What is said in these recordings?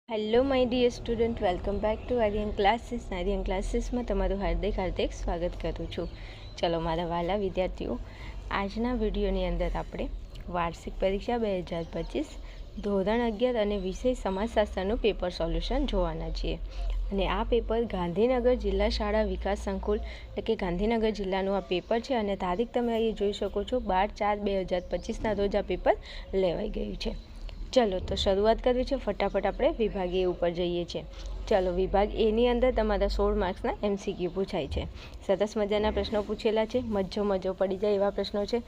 Hello my dear student, welcome back to Aryan ક્લાસીસમાં તમારું હાર્દિક સ્વાગત કરું છું. ચલો મારા વાલા વિદ્યાર્થીઓ, આજના વિડીયોની અંદર આપણે વાર્ષિક પરીક્ષા 2025 ધોરણ 11 અને વિષય સમાજશાસ્ત્રનું પેપર સોલ્યુશન જોવાના છીએ. અને આ પેપર ગાંધીનગર જિલ્લા શાળા વિકાસ સંકુલ એટલે કે ગાંધીનગર જિલ્લાનું આ પેપર છે અને તારીખ તમે અહીં જોઈ શકો છો 12/4/2025ના રોજ આ પેપર લેવાઈ ગયું છે. ચલો તો શરૂઆત કરવી છે. ફટાફટ આપણે વિભાગ એ ઉપર જઈએ છીએ. ચલો વિભાગ એની અંદર તમારા 16 માર્ક્સના MCQ પૂછાય છે. સરસ મજાના પ્રશ્નો પૂછેલા છે. મજો પડી જાય એવા પ્રશ્નો છે.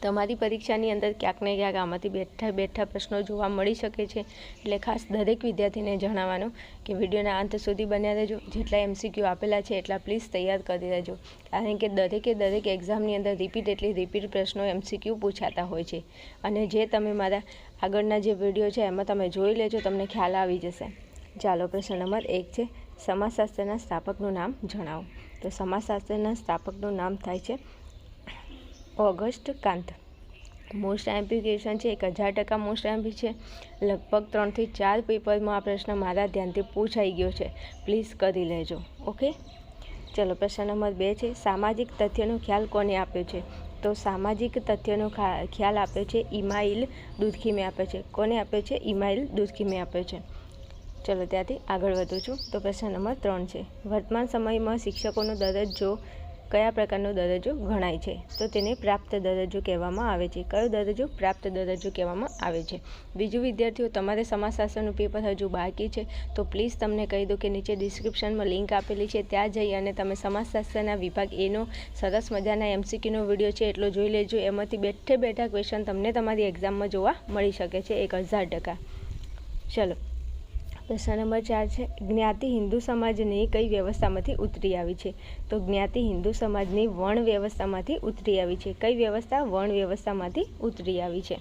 તમારી પરીક્ષાની અંદર ક્યાંક ને ક્યાંક આમાંથી બેઠા પ્રશ્નો જોવા મળી શકે છે. એટલે ખાસ દરેક વિદ્યાર્થીને જણાવવાનું કે વિડીયોના અંત સુધી બન્યા રહેજો. જેટલા MCQ આપેલા છે એટલા પ્લીઝ તૈયાર કરી રહેજો. કારણ કે દરેક એક્ઝામની અંદર રિપીટ પ્રશ્નો MCQ પૂછાતા હોય છે. અને જે તમે મારા આગળના જે વિડીયો છે એમાં તમે જોઈ લેજો, તમને ખ્યાલ આવી જશે. ચાલો, પ્રશ્ન નંબર 1 છે, સમાજશાસ્ત્રના સ્થાપકનું નામ જણાવો. તો સમાજશાસ્ત્રના સ્થાપકનું નામ થાય છે ઓગસ્ટ કાંત. મોસ્ટ આઈએમપી ક્વેશ્ચન છે, 1000% મોસ્ટ આઈએમપી છે. લગભગ 3 થી 4 પેપરમાં આ પ્રશ્ન મારા ધ્યાનથી પૂછાઈ ગયો છે. પ્લીઝ કરી લેજો. ઓકે, ચલો પ્રશ્ન નંબર 2 છે, સામાજિક તથ્યનો ખ્યાલ કોને આપ્યો છે. તો સામાજિક તથ્યનો ખ્યાલ આપ્યો છે ઇમાઇલ દુર્ખીમે આપ્યો છે. કોને આપ્યો છે? ઇમાઇલ દુર્ખીમે આપ્યો છે. ચલો ત્યાંથી આગળ વધું છું. તો પ્રશ્ન નંબર 3 છે, વર્તમાન સમયમાં શિક્ષકોનો દરજ્જો કયા પ્રકારનો દરજ્જો ગણાય છે. તો તેને પ્રાપ્ત દરજ્જો કહેવામાં આવે છે. કયો દરજ્જો? પ્રાપ્ત દરજ્જો કહેવામાં આવે છે. બીજું વિદ્યાર્થીઓ, તમારે સમાજશાસ્ત્રનું પેપર હજુ બાકી છે તો પ્લીઝ તમને કહી દો કે નીચે ડિસ્ક્રિપ્શનમાં લિંક આપેલી છે, ત્યાં જઈ અને તમે સમાજશાસ્ત્રના વિભાગ એનો સરસ મજાના MCQનો વિડીયો છે એટલો જોઈ લેજો. એમાંથી બેઠા ક્વેશ્ચન તમને તમારી એક્ઝામમાં જોવા મળી શકે છે 1000%. ચલો પ્રશ્ન નંબર 4 છે, જ્ઞાતિ હિન્દુ સમાજની કઈ વ્યવસ્થામાંથી ઉતરી આવી છે. તો જ્ઞાતિ હિન્દુ સમાજની વર્ણ વ્યવસ્થામાંથી ઉતરી આવી છે. કઈ વ્યવસ્થા? વર્ણ વ્યવસ્થામાંથી ઉતરી આવી છે.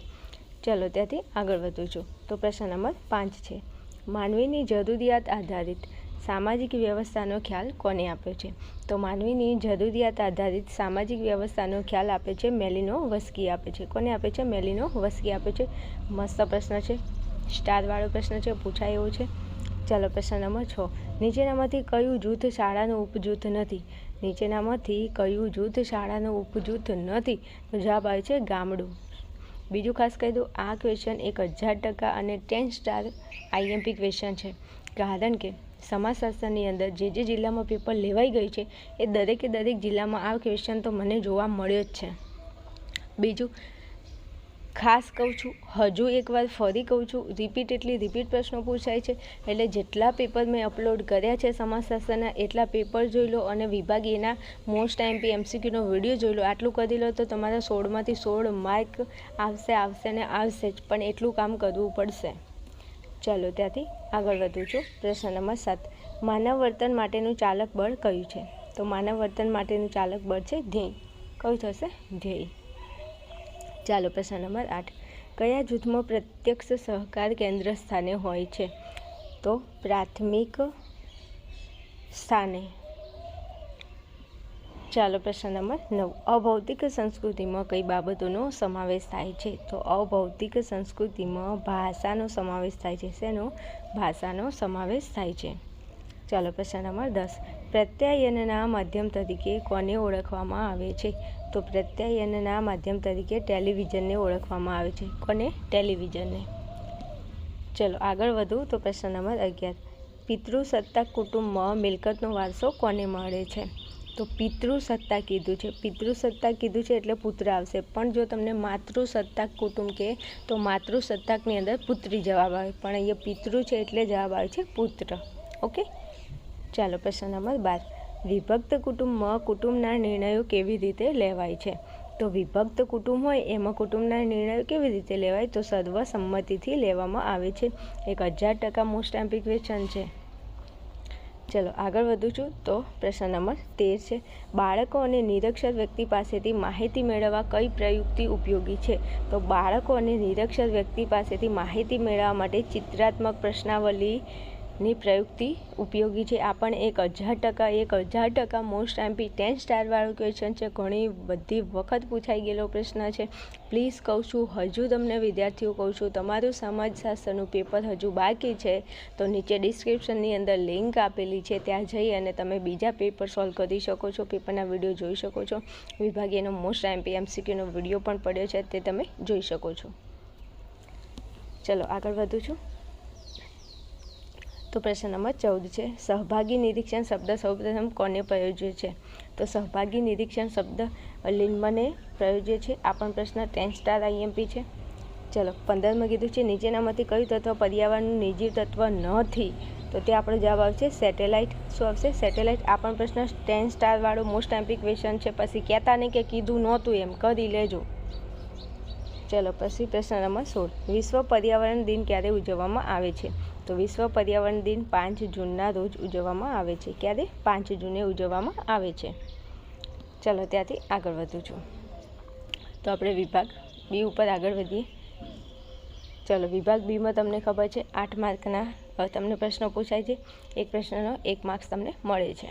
ચલો ત્યાંથી આગળ વધું છું. તો પ્રશ્ન નંબર 5 છે, માનવીની જરૂરિયાત આધારિત સામાજિક વ્યવસ્થાનો ખ્યાલ કોને આપ્યો છે. તો માનવીની જરૂરિયાત આધારિત સામાજિક વ્યવસ્થાનો ખ્યાલ આપે છે મેલિનોવસ્કી આપે છે. કોને આપે છે? મેલિનોવસ્કી આપે છે. મસ્ત પ્રશ્ન છે, સ્ટારવાળો પ્રશ્ન છે, પૂછાય એવો છે. ચાલો પ્રશ્ન નંબર 6, નીચેનામાંથી કયું જૂથ શાળાનું ઉપજૂથ નથી. નીચેનામાંથી કયું જૂથ શાળાનું ઉપજૂથ નથી? તો જવાબ આવે છે ગામડું. બીજું ખાસ કહી દઉં, આ ક્વેશ્ચન 1000% અને 10 સ્ટાર IMP ક્વેશ્ચન છે. કારણ કે સમાજશાસ્ત્રની અંદર જે જિલ્લામાં પેપર લેવાઈ ગયું છે એ દરેક જિલ્લામાં આ ક્વેશ્ચન તો મને જોવા મળ્યો જ છે. બીજું ખાસ કહું છું, હજુ એકવાર ફરી કહું છું, રિપીટ પ્રશ્નો પૂછાય છે. એટલે જેટલા પેપર મેં અપલોડ કર્યા છે સમાજશાસ્ત્રના એટલા પેપર જોઈ લો અને વિભાગ એના મોસ્ટ આઈએમપી MCQનો વિડીયો જોઈ લો. આટલું કરી લો તો તમારા 16માંથી 16 માર્ક આવશે ને આવશે જ, પણ એટલું કામ કરવું પડશે. ચાલો ત્યાંથી આગળ વધું છું. પ્રશ્ન નંબર 7, માનવ વર્તન માટેનું ચાલક બળ કયું છે. તો માનવ વર્તન માટેનું ચાલક બળ છે ધ્યેય. કયું થશે? ધ્યેય. ચાલો પ્રશ્ન નંબર 8, કયા જૂથમાં પ્રત્યક્ષ સહકાર કેન્દ્ર સ્થાને હોય છે. તો પ્રાથમિક સ્થાને. ચાલો પ્રશ્ન નંબર 9, અભૌતિક સંસ્કૃતિમાં કઈ બાબતોનો સમાવેશ થાય છે. તો અભૌતિક સંસ્કૃતિમાં ભાષાનો સમાવેશ થાય છે. શેનો? ભાષાનો સમાવેશ થાય છે. ચાલો પ્રશ્ન નંબર 10, પ્રત્યાયનના માધ્યમ તરીકે કોને ઓળખવામાં આવે છે. તો પ્રત્યાયનના માધ્યમ તરીકે ટેલિવિઝનને ઓળખવામાં આવે છે. કોને? ટેલિવિઝનને. ચલો આગળ વધું. તો પ્રશ્ન નંબર 11, પિતૃસત્તાક કુટુંબમાં મિલકતનો વારસો કોને મળે છે. તો પિતૃસત્તાક કીધું છે એટલે પુત્ર આવશે. પણ જો તમને માતૃસત્તાક કુટુંબ કહે તો માતૃસત્તાકની અંદર પુત્રી જવાબ આવે, પણ અહીંયા પિતૃ છે એટલે જવાબ આવે છે પુત્ર. ઓકે, ચાલો પ્રશ્ન નંબર 12, વિભક્ત કુટુંબમાં કુટુંબના નિર્ણયો કેવી રીતે લેવાય છે. તો વિભક્ત કુટુંબ હોય એમાં કુટુંબના નિર્ણયો કેવી રીતે લેવાય. તો સર્વસંમતિથી લેવામાં આવે છે. 1000% મોસ્ટ આઈએમપી ક્વેશ્ચન છે. ચલો આગળ વધું છું. તો પ્રશ્ન નંબર 13 છે, બાળકો અને નિરક્ષર વ્યક્તિ પાસેથી માહિતી મેળવવા કઈ પ્રયુક્તિ ઉપયોગી છે. તો બાળકો અને નિરક્ષર વ્યક્તિ પાસેથી માહિતી મેળવવા માટે ચિત્રાત્મક પ્રશ્નાવલી ની પ્રયુક્તિ ઉપયોગી છે. આ પણ 1000% મોસ્ટ એમપી 10 સ્ટારવાળો ક્વેશ્ચન છે. ઘણી બધી વખત પૂછાઈ ગયેલો પ્રશ્ન છે. પ્લીઝ કહું છું, હજુ તમને વિદ્યાર્થીઓ કહું છું, તમારું સમાજશાસ્ત્રનું પેપર હજુ બાકી છે તો નીચે ડિસ્ક્રિપ્શનની અંદર લિંક આપેલી છે, ત્યાં જઈ અને તમે બીજા પેપર સોલ્વ કરી શકો છો. પેપરના વિડીયો જોઈ શકો છો. વિભાગીયનો મોસ્ટ એમપી MCQનો વિડીયો પણ પડ્યો છે, તે તમે જોઈ શકો છો. ચલો આગળ વધું છું. તો પ્રશ્ન નંબર 14 છે, સહભાગી નિરીક્ષણ શબ્દ સૌપ્રથમ કોને પ્રયોજ્યો છે? તો સહભાગી નિરીક્ષણ શબ્દ લિન્ડમને પ્રયોજ્યો છે. આ પણ પ્રશ્ન 10 સ્ટાર IMP છે. ચલો 15માં કીધું છે, નીચેનામાંથી કયું તત્વ પર્યાવરણનું નિર્જીવ તત્વ નથી? તો તે આપણો જવાબ આવશે સેટેલાઇટ. શું આવશે? સેટેલાઇટ. આ પણ પ્રશ્ન 10 સ્ટારવાળો મોસ્ટ એમપી ક્વેશ્ચન છે. પછી કહેતા નહીં કે કીધું નહોતું, એમ કરી લેજો. ચલો પછી પ્રશ્ન નંબર 16, વિશ્વ પર્યાવરણ દિન ક્યારે ઉજવવામાં આવે છે? તો વિશ્વ પર્યાવરણ દિન 5 જૂનના રોજ ઉજવવામાં આવે છે. ક્યારે? 5 જૂને ઉજવવામાં આવે છે. ચલો ત્યાંથી આગળ વધું છું. તો આપણે વિભાગ બી ઉપર આગળ વધીએ. ચલો વિભાગ બીમાં તમને ખબર છે 8 માર્કના તમને પ્રશ્નો પૂછાય છે. એક પ્રશ્નનો 1 માર્ક્સ તમને મળે છે.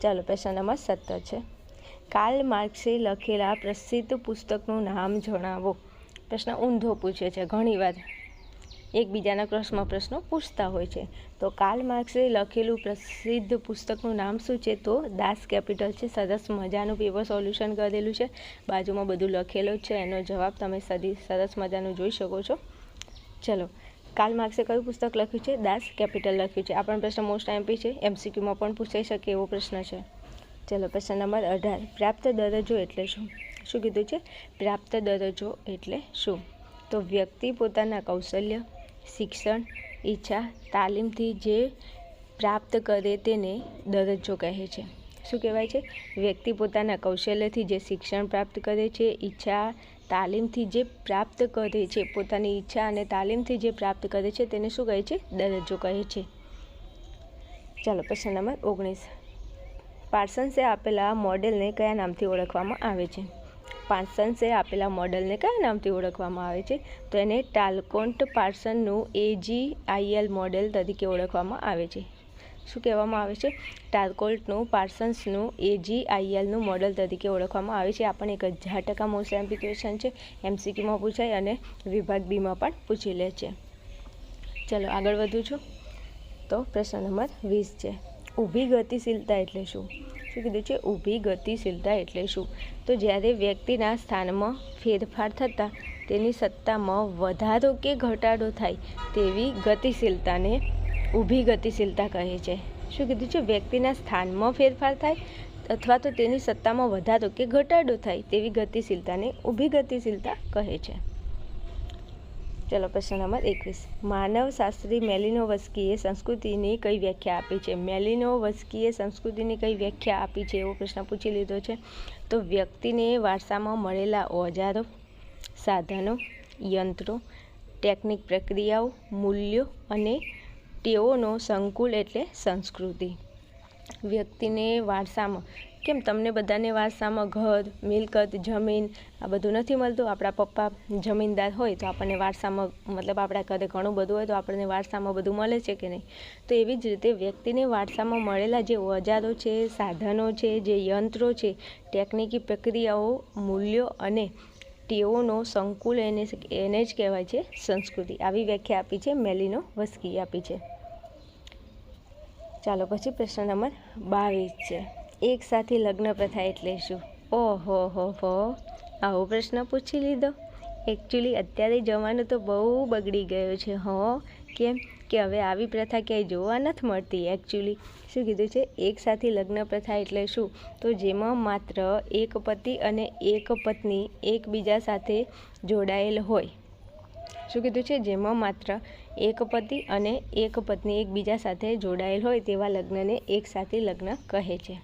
ચાલો પ્રશ્ન નંબર 17 છે, કાર્લ માર્ક્સે લખેલા પ્રસિદ્ધ પુસ્તકનું નામ જણાવો. પ્રશ્ન ઊંધો પૂછે છે. ઘણીવાર એકબીજાના ક્રોસમાં પ્રશ્નો પૂછતા હોય છે. તો કાર્લ માર્ક્સે લખેલું પ્રસિદ્ધ પુસ્તકનું નામ શું છે? તો દાસ કેપિટલ છે. સરસ મજાનું પેપર સોલ્યુશન કરેલું છે, બાજુમાં બધું લખેલું જ છે. એનો જવાબ તમે સરસ મજાનું જોઈ શકો છો. ચલો, કાર્લ માર્ક્સે કયું પુસ્તક લખ્યું છે? દાસ કેપિટલ લખ્યું છે. આ પણ પ્રશ્ન મોસ્ટ એમપી છે, MCQમાં પણ પૂછાઈ શકે એવો પ્રશ્ન છે. ચલો પ્રશ્ન નંબર 18, પ્રાપ્ત દરજ્જો એટલે શું? શું કીધું છે? પ્રાપ્ત દરજ્જો એટલે શું? તો વ્યક્તિ પોતાના કૌશલ્ય, શિક્ષણ, ઈચ્છા, તાલીમથી જે પ્રાપ્ત કરે તેને દરજ્જો કહે છે. શું કહેવાય છે? વ્યક્તિ પોતાના કૌશલ્યથી જે શિક્ષણ પ્રાપ્ત કરે છે, ઈચ્છા, તાલીમથી જે પ્રાપ્ત કરે છે, પોતાની ઈચ્છા અને તાલીમથી જે પ્રાપ્ત કરે છે તેને શું કહે છે? દરજ્જો કહે છે. ચાલો પ્રશ્ન નંબર 19, પાર્સન્સે આપેલા મોડેલને કયા નામથી ઓળખવામાં આવે છે? પાર્સન્સે આપેલા મોડેલને કયા નામથી ઓળખવામાં આવે છે? તો એને ટાલકોન્ટ પાર્સનનું AGIL મોડેલ તરીકે ઓળખવામાં આવે છે. શું કહેવામાં આવે છે? ટાલકોલ્ટનું પાર્સન્સનું AGILનું મોડેલ તરીકે ઓળખવામાં આવે છે. આ પણ 1000% મોસ્ટ એમપી ક્વેશ્ચન છે, MCQમાં પૂછાય અને વિભાગ બીમાં પણ પૂછી લે છે. ચલો આગળ વધું છું. તો પ્રશ્ન નંબર 20 છે, ઊભી ગતિશીલતા એટલે શું? શું કીધું છે? ઊભી ગતિશીલતા એટલે શું? તો જ્યારે વ્યક્તિના સ્થાનમાં ફેરફાર થતાં તેની સત્તામાં વધારો કે ઘટાડો થાય તેવી ગતિશીલતાને ઊભી ગતિશીલતા કહે છે. શું કીધું છે? વ્યક્તિના સ્થાનમાં ફેરફાર થાય અથવા તો તેની સત્તામાં વધારો કે ઘટાડો થાય તેવી ગતિશીલતાને ઊભી ગતિશીલતા કહે છે. ચલો પ્રશ્ન નંબર 21, માનવશાસ્ત્રી મેલિનોવસ્કીએ સંસ્કૃતિની કઈ વ્યાખ્યા આપી છે? મેલિનોવસ્કીએ સંસ્કૃતિની કઈ વ્યાખ્યા આપી છે એવો પ્રશ્ન પૂછી લીધો છે. તો વ્યક્તિને વારસામાં મળેલા ઓજારો, સાધનો, યંત્રો, ટેકનિક પ્રક્રિયાઓ, મૂલ્યો અને ટેવોનો સંકુલ એટલે સંસ્કૃતિ. વ્યક્તિને વારસામાં, કેમ તમને બધાને વારસામાં ઘર, મિલકત, જમીન આ બધું નથી મળતું? આપણા પપ્પા જમીનદાર હોય તો આપણને વારસામાં, મતલબ આપણા ઘરે ઘણું બધું હોય તો આપણને વારસામાં બધું મળે છે કે નહીં? તો એવી જ રીતે વ્યક્તિને વારસામાં મળેલા જે ઓજારો છે, સાધનો છે, જે યંત્રો છે, ટેકનિકી પ્રક્રિયાઓ, મૂલ્યો અને ટેવોનો સંકુલ એને જ કહેવાય છે સંસ્કૃતિ. આવી વ્યાખ્યા આપી છે મેલિનોવસ્કીએ આપી છે. ચાલો પછી પ્રશ્ન નંબર 22 છે, એક સાથે લગ્ન પ્રથા એટલે શું? ઓહો હો, આવો પ્રશ્ન પૂછી લીધો. એકચ્યુઅલી અત્યારે જમાનો તો બહુ બગડી ગયો છે. કેમ કે હવે આવી પ્રથા ક્યાંય જોવા નથી મળતી. એકચ્યુઅલી શું કીધું છે? એક સાથે લગ્ન પ્રથા એટલે શું? તો જેમાં માત્ર એક પતિ અને એક પત્ની એકબીજા સાથે જોડાયેલ હોય. શું કીધું છે? જેમાં માત્ર એક પતિ અને એક પત્ની એકબીજા સાથે જોડાયેલ હોય તેવા લગ્નને એક સાથે લગ્ન કહે છે.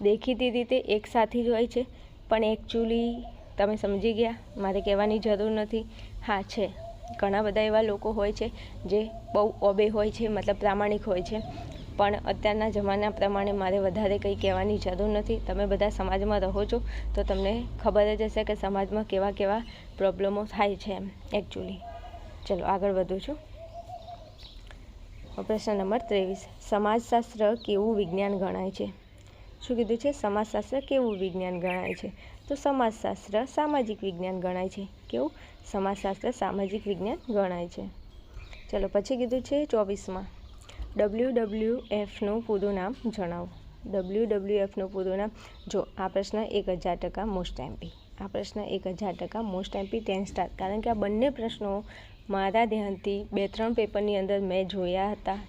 દેખીતી રીતે એક સાથે જ હોય છે, પણ એકચ્યુઅલી તમે સમજી ગયા, મારે કહેવાની જરૂર નથી. હા છે, ઘણા બધા એવા લોકો હોય છે જે બહુ ઓબે હોય છે, મતલબ પ્રામાણિક હોય છે, પણ અત્યારના જમાના પ્રમાણે મારે વધારે કંઈ કહેવાની જરૂર નથી. તમે બધા સમાજમાં રહો છો તો તમને ખબર જ હશે કે સમાજમાં કેવા કેવા પ્રોબ્લેમો થાય છે એમ એકચ્યુઅલી. ચલો આગળ વધું છું. પ્રશ્ન નંબર 23, સમાજશાસ્ત્ર કેવું વિજ્ઞાન ગણાય છે? શું કીધું છે? સમાજશાસ્ત્ર કેવું વિજ્ઞાન ગણાય છે? તો સમાજશાસ્ત્ર સામાજિક વિજ્ઞાન ગણાય છે. કેવું? સમાજશાસ્ત્ર સામાજિક વિજ્ઞાન ગણાય છે. ચલો પછી કીધું છે 24માં, WWFનું પૂરું નામ જણાવો. WWFનું પૂરું નામ. જો આ પ્રશ્ન 1000% મોસ્ટ એમપી. આ પ્રશ્ન 1000% મોસ્ટ એમપી 10 સ્ટાર, કારણ કે આ બંને પ્રશ્નો મારા ધ્યાનથી 2-3 પેપરની અંદર મેં જોયા હતા.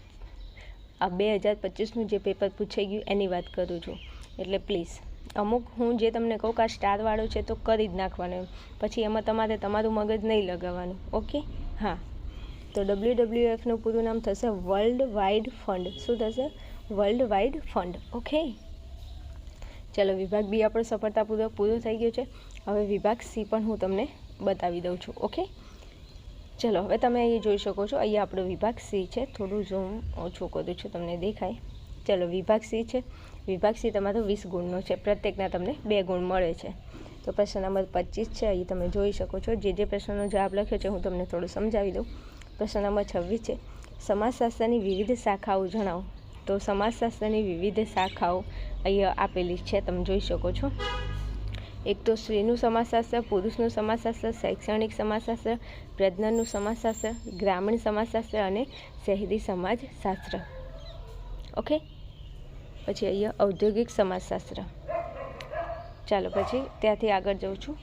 આ 2025નું જે પેપર પૂછાઈ ગયું એની વાત કરું છું. એટલે પ્લીઝ અમુક હું જે તમને કહું કે આ સ્ટારવાળો છે તો કરી જ નાખવાનો, પછી એમાં તમારે તમારું મગજ નહીં લગાવવાનું. ઓકે, હા. તો WWFનું પૂરું નામ થશે વર્લ્ડ વાઇડ ફંડ. શું થશે? World wide fund. ઓકે, ચલો વિભાગ બી આપણો સફળતાપૂર્વક પૂરો થઈ ગયો છે. હવે વિભાગ સી પણ હું તમને બતાવી દઉં છું. ઓકે, ચલો હવે તમે અહીં જોઈ શકો છો, અહીંયા આપણો વિભાગ સી છે. થોડું ઝૂમ ઓછું કરું છું, તમને દેખાય. ચલો વિભાગ સી છે. વિભાગ સી તમારો 20 ગુણનો છે. પ્રત્યેકના તમને 2 ગુણ મળે છે. તો પ્રશ્ન નંબર 25 છે, અહીં તમે જોઈ શકો છો. જે પ્રશ્નનો જવાબ લખ્યો છે હું તમને થોડું સમજાવી દઉં. પ્રશ્ન નંબર 26 છે, સમાજશાસ્ત્રની વિવિધ શાખાઓ જણાવો. તો સમાજશાસ્ત્રની વિવિધ શાખાઓ અહીંયા આપેલી છે, તમે જોઈ શકો છો. એક તો સ્ત્રીનું સમાજશાસ્ત્ર, પુરુષનું સમાજશાસ્ત્ર, શૈક્ષણિક સમાજશાસ્ત્ર, પ્રજનનનું સમાજશાસ્ત્ર, ગ્રામીણ સમાજશાસ્ત્ર અને શહેરી સમાજશાસ્ત્ર. ઓકે, પછી અહીંયા ઔદ્યોગિક સમાજશાસ્ત્ર. ચાલો પછી ત્યાંથી આગળ જાઉં છું.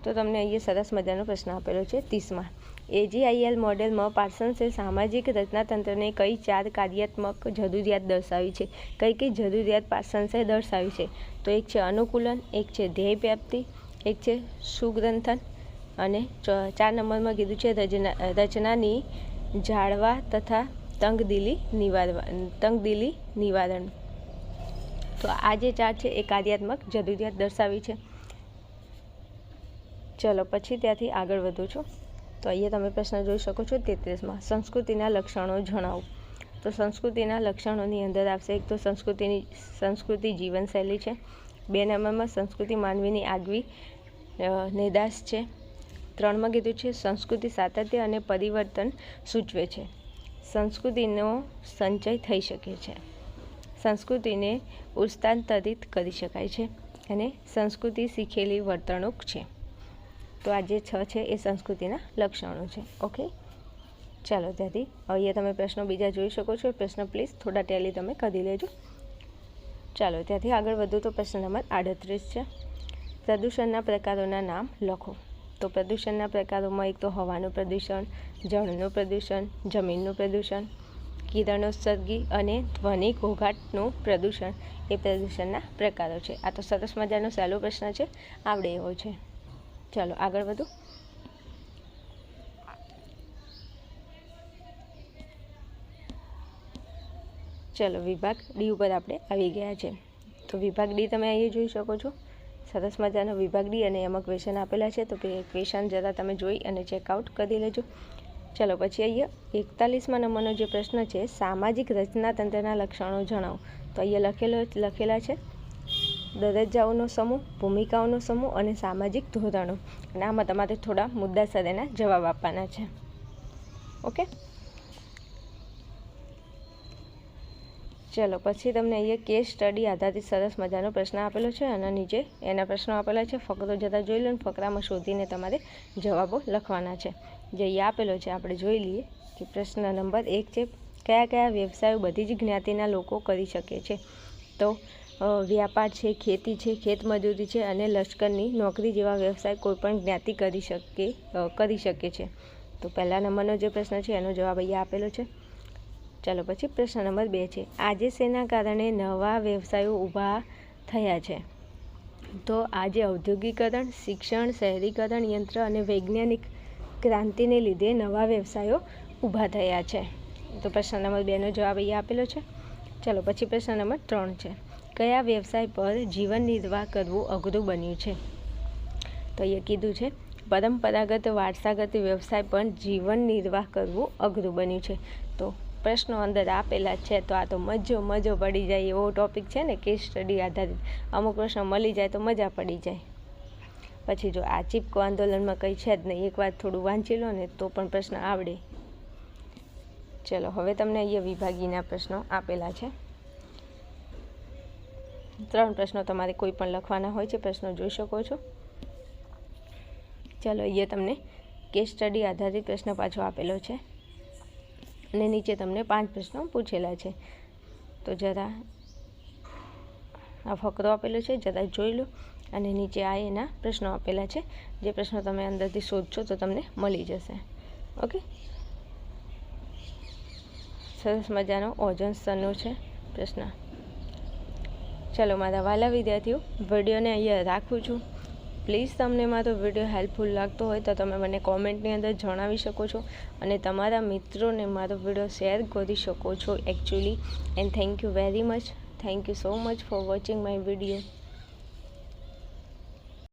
તો તમને અહીંયા સરસ મજાનો પ્રશ્ન આપેલો છે 30માં. AGIL મોડેલમાં પાર્સન્સે સામાજિક રચનાતંત્રને કઈ 4 કાર્યાત્મક જરૂરિયાત દર્શાવી છે? કઈ જરૂરિયાત પાર્સન્સે દર્શાવી છે? તો એક છે અનુકૂલન, એક છે ધ્યેય પ્રાપ્તિ, એક છે સુગ્રંથન અને 4 નંબરમાં કીધું છે રચનાની જાળવા તથા તંગદિલી નિવારણ. તો આ જે 4 છે એ કાર્યાત્મક જરૂરિયાત દર્શાવી છે. ચલો પછી ત્યાંથી આગળ વધું છું. તો અહીંયા તમે પ્રશ્ન જોઈ શકો છો 33માં, સંસ્કૃતિના લક્ષણો જણાવો. તો સંસ્કૃતિના લક્ષણોની અંદર આવશે એક તો સંસ્કૃતિ જીવનશૈલી છે. 2 નંબરમાં સંસ્કૃતિ માનવીની આગવી નિર્દેશ છે. 3માં કીધું છે સંસ્કૃતિ સાતત્ય અને પરિવર્તન સૂચવે છે. સંસ્કૃતિનો સંચય થઈ શકે છે. સંસ્કૃતિને ઉત્સ્થાનાંતરિત કરી શકાય છે અને સંસ્કૃતિ શીખેલી વર્તણૂક છે. તો આ જે 6 છે એ સંસ્કૃતિના લક્ષણો છે. ઓકે, ચાલો ત્યાંથી અહીંયા તમે પ્રશ્નો બીજા જોઈ શકો છો. પ્રશ્ન પ્લીઝ થોડા ટેલી તમે કરી લેજો. ચાલો ત્યાંથી આગળ વધુ. તો પ્રશ્ન નંબર 38 છે, પ્રદૂષણના પ્રકારોના નામ લખો. તો પ્રદૂષણના પ્રકારોમાં એક તો હવાનું પ્રદૂષણ, જળનું પ્રદૂષણ, જમીનનું પ્રદૂષણ, કિરણોત્સર્ગી અને ધ્વનિ ઘોંઘાટનું પ્રદૂષણ એ પ્રદૂષણના પ્રકારો છે. આ તો સરસ મજાનો સહેલો પ્રશ્ન છે, આવડે એવો છે. ચાલો આગળ વધો. ચલો વિભાગ ડી ઉપર આપણે આવી ગયા છે. તો વિભાગ ડી તમે અહીં જોઈ શકો છો, સરસ મજાનો વિભાગ ડી અને એમાં ક્વેશ્ચન આપેલા છે. તો ક્વેશ્ચન જરા તમે જોઈ અને ચેકઆઉટ કરી લેજો. ચલો પછી અહીંયા 41મા નંબરનો જે પ્રશ્ન છે, સામાજિક રચનાતંત્રના લક્ષણો જણાવો. તો અહીંયા લખેલા છે દરજ્જાઓનો સમૂહ, ભૂમિકાઓનો સમૂહ અને સામાજિક ધોરણો. અને આમાં તમારે થોડા મુદ્દાસર એના જવાબ આપવાના છે. ઓકે, ચલો પછી તમને અહીંયા કેસ સ્ટડી આધારિત સરસ મજાનો પ્રશ્ન આપેલો છે અને નીચે એના પ્રશ્નો આપેલા છે. ફકરો જરા જોઈ લો ને ફકરામાં શોધીને તમારે જવાબો લખવાના છે. જે અહીંયા આપેલો છે આપણે જોઈ લઈએ કે પ્રશ્ન નંબર 1 છે, કયા વ્યવસાયો બધી જ જ્ઞાતિના લોકો કરી શકે છે? તો વ્યાપાર છે, ખેતી છે, ખેતમજૂરી છે અને લશ્કરની નોકરી જેવા વ્યવસાય કોઈપણ જ્ઞાતિ કરી શકે છે. તો પહેલા નંબરનો જે પ્રશ્ન છે એનો જવાબ અહીંયા આપેલો છે. ચાલો પછી પ્રશ્ન નંબર 2 છે, આજે શેના કારણે નવા વ્યવસાયો ઊભા થયા છે? તો આજે ઔદ્યોગિકરણ, શિક્ષણ, શહેરીકરણ, યંત્ર અને વૈજ્ઞાનિક ક્રાંતિને લીધે નવા વ્યવસાયો ઊભા થયા છે. તો પ્રશ્ન નંબર 2નો જવાબ અહીંયા આપેલો છે. ચાલો પછી પ્રશ્ન નંબર 3 છે, કયા વ્યવસાય પર જીવન નિર્વાહ કરવું અઘરું બન્યું છે? તો અહીંયા કીધું છે પરંપરાગત વારસાગત વ્યવસાય પર જીવન નિર્વાહ કરવું અઘરું બન્યું છે. તો પ્રશ્નો અંદર આપેલા છે. તો આ તો મજો પડી જાય એવો ટોપિક છે ને, કેસ સ્ટડી આધારિત. અમુક પ્રશ્નો મળી જાય તો મજા પડી જાય. પછી જો આ ચીપકો આંદોલનમાં કંઈ છે જ નહીં, એકવાર થોડું વાંચી લો ને તો પણ પ્રશ્ન આવડે. ચલો હવે તમને અહીંયા વિભાગીના પ્રશ્નો આપેલા છે. 3 પ્રશ્નો તમારે કોઈ પણ લખવાના હોય છે. પ્રશ્નો જોઈ શકો છો. ચાલો અહીંયા તમને કેસ સ્ટડી આધારિત પ્રશ્ન પાછો આપેલો છે અને નીચે તમને 5 પ્રશ્નો પૂછેલા છે. તો જરા આ ફકરો આપેલો છે, જરા જોઈ લો અને નીચે આ એના પ્રશ્નો આપેલા છે. જે પ્રશ્નો તમે અંદરથી શોધશો તો તમને મળી જશે. ઓકે, સરસ મજાનો ઓઝોન સ્તરનો છે પ્રશ્ન. ચાલો મારા વાલા વિદ્યાર્થીઓ, વિડીયોને અહીંયા રાખું છું. પ્લીઝ તમને મારો વિડીયો હેલ્પફુલ લાગતો હોય તો તમે મને કોમેન્ટની અંદર જણાવી શકો છો અને તમારા મિત્રોને મારો વિડીયો શેર કરી શકો છો actually. And thank you very much. Thank you so much for watching my video.